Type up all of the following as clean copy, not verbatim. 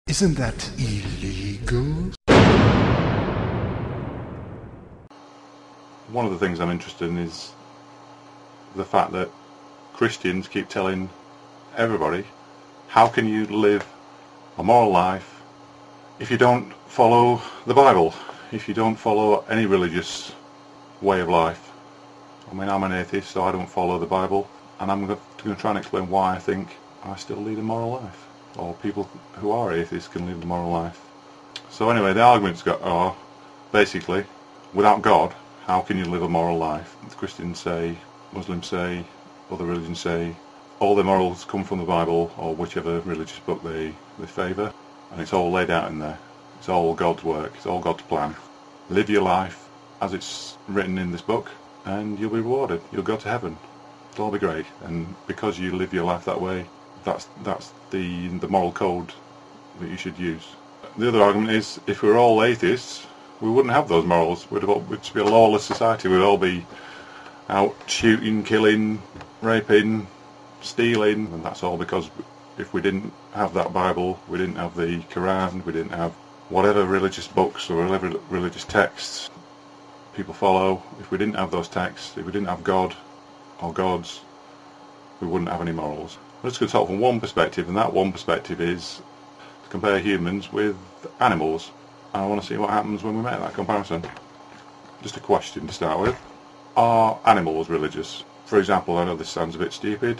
Isn't that illegal? One of the things I'm interested in is the fact that Christians keep telling everybody, how can you live a moral life if you don't follow the Bible, if you don't follow any religious way of life? I mean, I'm an atheist, so I don't follow the Bible, and I'm going to try and explain why I think I still lead a moral life, or people who are atheists can live a moral life. So anyway, the arguments are basically, without God, how can you live a moral life? The Christians say, Muslims say, other religions say, all their morals come from the Bible or whichever religious book they favour, and it's all laid out in there. It's all God's work, it's all God's plan. Live your life as it's written in this book and you'll be rewarded. You'll go to heaven. It'll all be great. And because you live your life that way, that's the moral code that you should use. The other argument is, if we were all atheists, we wouldn't have those morals. We'd just be a lawless society. We'd all be out shooting, killing, raping, stealing, and that's all because if we didn't have that Bible, we didn't have the Quran, we didn't have whatever religious books or whatever religious texts people follow, if we didn't have those texts, if we didn't have God or gods, we wouldn't have any morals. I'm just going to talk from one perspective, and that one perspective is to compare humans with animals. And I want to see what happens when we make that comparison. Just a question to start with. Are animals religious? For example, I know this sounds a bit stupid.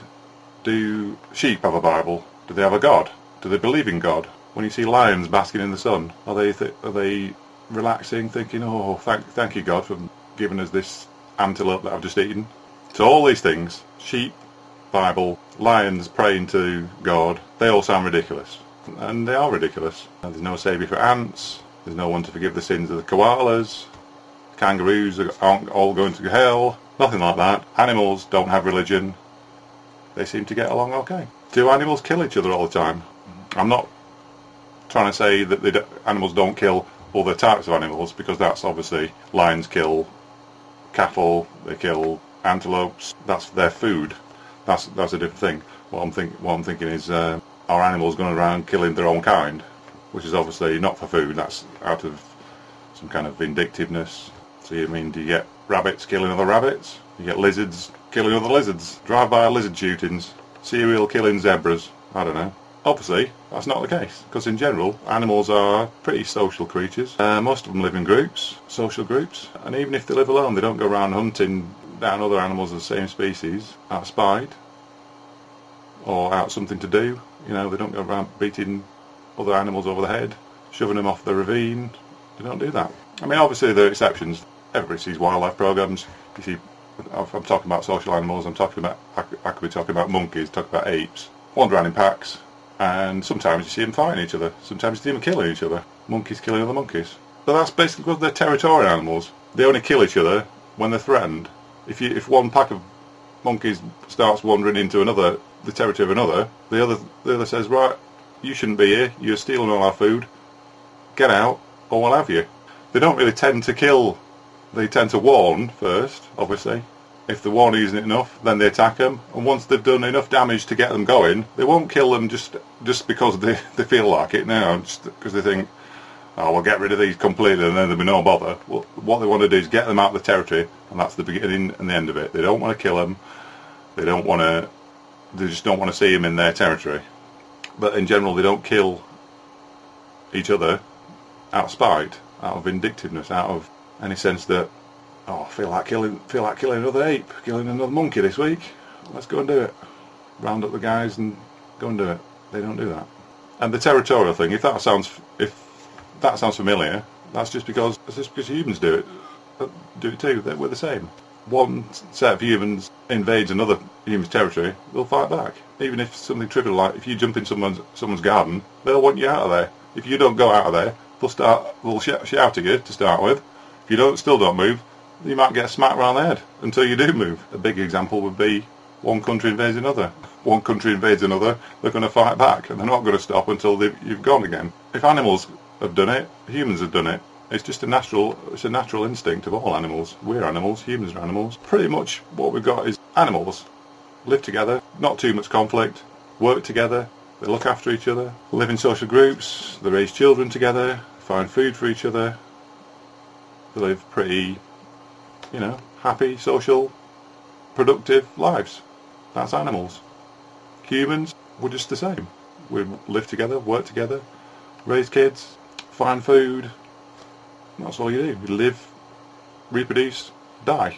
Do sheep have a Bible? Do they have a God? Do they believe in God? When you see lions basking in the sun, are they relaxing, thinking, oh, thank you God for giving us this antelope that I've just eaten? So all these things, sheep, Bible, lions praying to God, they all sound ridiculous. And they are ridiculous. There's no saviour for ants, there's no one to forgive the sins of the koalas, kangaroos aren't all going to hell, nothing like that. Animals don't have religion, they seem to get along okay. Do animals kill each other all the time? I'm not trying to say that animals don't kill other types of animals, because that's obviously, lions kill cattle, they kill antelopes, that's their food. That's a different thing. What I'm thinking is, are animals going around killing their own kind, which is obviously not for food, that's out of some kind of vindictiveness. So you mean, do you get rabbits killing other rabbits? You get lizards killing other lizards? Drive-by lizard shootings? Serial killing zebras? I don't know. Obviously, that's not the case, because in general, animals are pretty social creatures. Most of them live in groups, social groups, and even if they live alone, they don't go around hunting down other animals of the same species out of spite, or out something to do. You know, they don't go around beating other animals over the head, shoving them off the ravine. They don't do that. I mean, obviously there are exceptions. Everybody sees wildlife programs. You see, if I'm talking about social animals, I could be talking about monkeys, talking about apes, wander around in packs, and sometimes you see them fighting each other. Sometimes you see them killing each other. Monkeys killing other monkeys. But that's basically because they're territorial animals. They only kill each other when they're threatened. If one pack of monkeys starts wandering into the territory of another, the other says, right, you shouldn't be here, you're stealing all our food, get out, or we'll have you. They don't really tend to kill, they tend to warn first, obviously. If the warning isn't enough, then they attack them, and once they've done enough damage to get them going, they won't kill them just because they feel like it now, just because they think, oh, we'll get rid of these completely and then there'll be no bother. Well, what they want to do is get them out of the territory, and that's the beginning and the end of it. They don't want to kill them, they just don't want to see them in their territory. But in general, they don't kill each other out of spite, out of vindictiveness, out of any sense that, oh, I feel like killing another ape, killing another monkey this week. Let's go and do it. Round up the guys and go and do it. They don't do that. And the territorial thing, if that sounds familiar, that's just because humans do it too. We're the same. One set of humans invades another human's territory, they'll fight back. Even if something trivial, like if you jump in someone's garden, they'll want you out of there. If you don't go out of there, they'll shout at you to start with. If you still don't move, you might get smacked round the head until you do move. A big example would be one country invades another. One country invades another, they're going to fight back, and they're not going to stop until you've gone again. If animals have done it, humans have done it. It's just a natural instinct of all animals. We're animals, humans are animals. Pretty much what we've got is animals live together, not too much conflict, work together, They look after each other, live in social groups, they raise children together, find food for each other. They live pretty, happy, social, productive lives. That's animals. Humans, we're just the same. We live together, work together, raise kids, find food. That's all you do. You live, reproduce, die.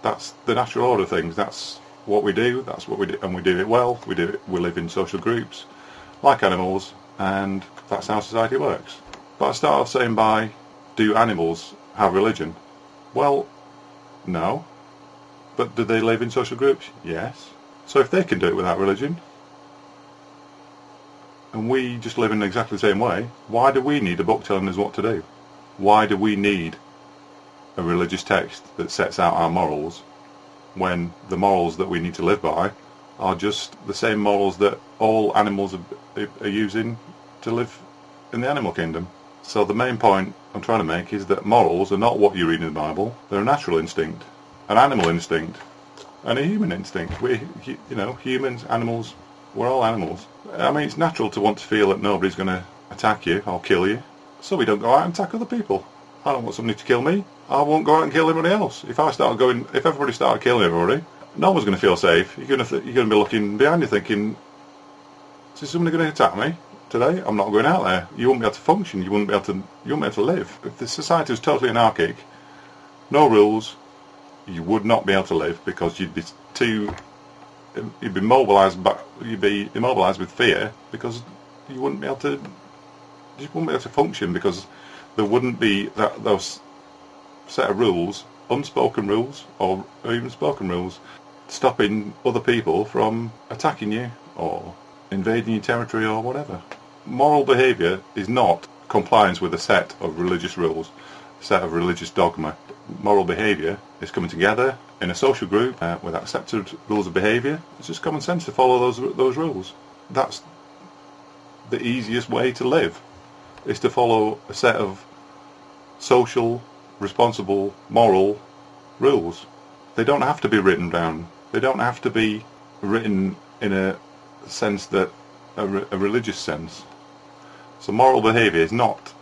That's the natural order of things. That's what we do. That's what we do, and we do it well. We live in social groups, like animals, and that's how society works. But I start off saying do animals have religion? Well, no. But do they live in social groups? Yes. So if they can do it without religion, and we just live in exactly the same way, why do we need a book telling us what to do? Why do we need a religious text that sets out our morals when the morals that we need to live by are just the same morals that all animals are using to live in the animal kingdom? So the main point I'm trying to make is that morals are not what you read in the Bible. They're a natural instinct, an animal instinct, and a human instinct. Humans, animals, we're all animals. I mean, it's natural to want to feel that nobody's going to attack you or kill you, so we don't go out and attack other people. I don't want somebody to kill me. I won't go out and kill everybody else. If everybody started killing everybody, no one's going to feel safe. You're going to be looking behind you thinking, is somebody going to attack me today? I'm not going out there. You wouldn't be able to function. You wouldn't be able to live. If the society was totally anarchic, no rules, you would not be able to live, because you'd be immobilised with fear, because you wouldn't be able to function, because there wouldn't be those set of rules, unspoken rules or even spoken rules, stopping other people from attacking you or invading your territory or whatever. Moral behaviour is not compliance with a set of religious rules, a set of religious dogma. Moral behaviour is coming together in a social group with accepted rules of behaviour. It's just common sense to follow those rules. That's the easiest way to live, is to follow a set of social, responsible, moral rules. They don't have to be written down. They don't have to be written in a sense that a religious sense. So moral behaviour is not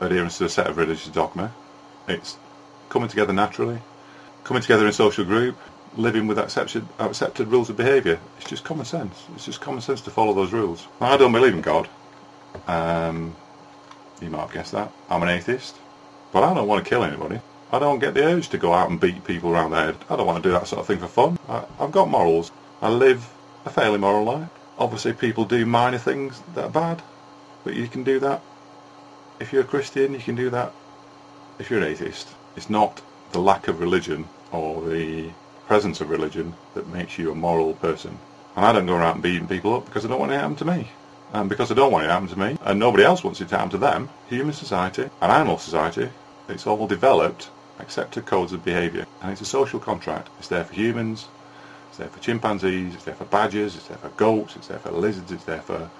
adherence to a set of religious dogma. It's coming together naturally, coming together in social group, living with accepted rules of behaviour. It's just common sense. It's just common sense to follow those rules. I don't believe in God. You might have guessed that. I'm an atheist. But I don't want to kill anybody. I don't get the urge to go out and beat people around the head. I don't want to do that sort of thing for fun. I've got morals. I live a fairly moral life. Obviously people do minor things that are bad, but you can do that. If you're a Christian, you can do that if you're an atheist. It's not the lack of religion or the presence of religion that makes you a moral person. And I don't go around beating people up because I don't want it to happen to me. And because I don't want it to happen to me, and nobody else wants it to happen to them, human society and animal society, it's all developed accepted codes of behaviour. And it's a social contract. It's there for humans, it's there for chimpanzees, it's there for badgers, it's there for goats, it's there for lizards, it's there for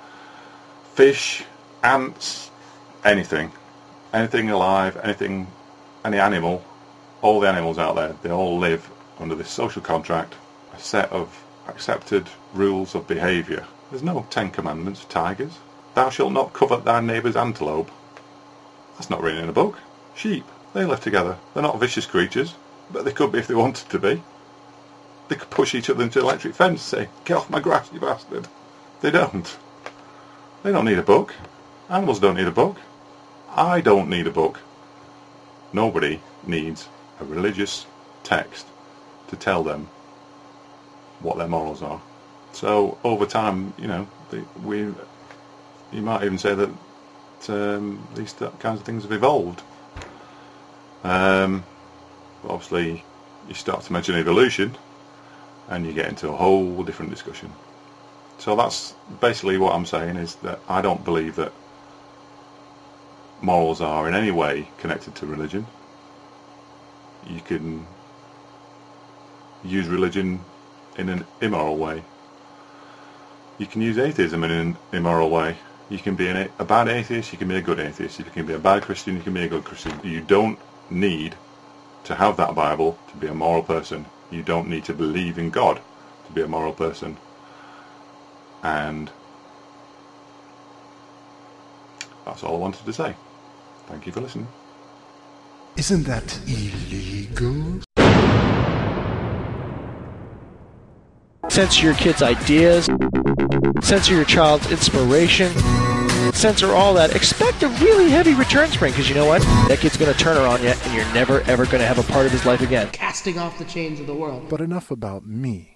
fish, ants, anything. Anything alive, any animal, all the animals out there, they all live under this social contract, a set of accepted rules of behaviour. There's no 10 commandments for tigers. Thou shalt not covet thy neighbour's antelope. That's not written in a book. Sheep, they live together. They're not vicious creatures, but they could be if they wanted to be. They could push each other into an electric fence and say, get off my grass, you bastard. They don't. They don't need a book. Animals don't need a book. I don't need a book. Nobody needs a religious text to tell them what their morals are. So over time, you might even say that these kinds of things have evolved. Obviously, you start to mention evolution, and you get into a whole different discussion. So that's basically what I'm saying, is that I don't believe that morals are in any way connected to religion. You can use religion in an immoral way. You can use atheism in an immoral way. You can be a bad atheist, you can be a good atheist. You can be a bad Christian, you can be a good Christian. You don't need to have that Bible to be a moral person. You don't need to believe in God to be a moral person. And That's all I wanted to say. Thank you for listening. Isn't that illegal? Censor your kids' ideas. Censor your child's inspiration. Censor all that. Expect a really heavy return spring, because you know what? That kid's going to turn her on you, and you're never, ever going to have a part of his life again. Casting off the chains of the world. But enough about me.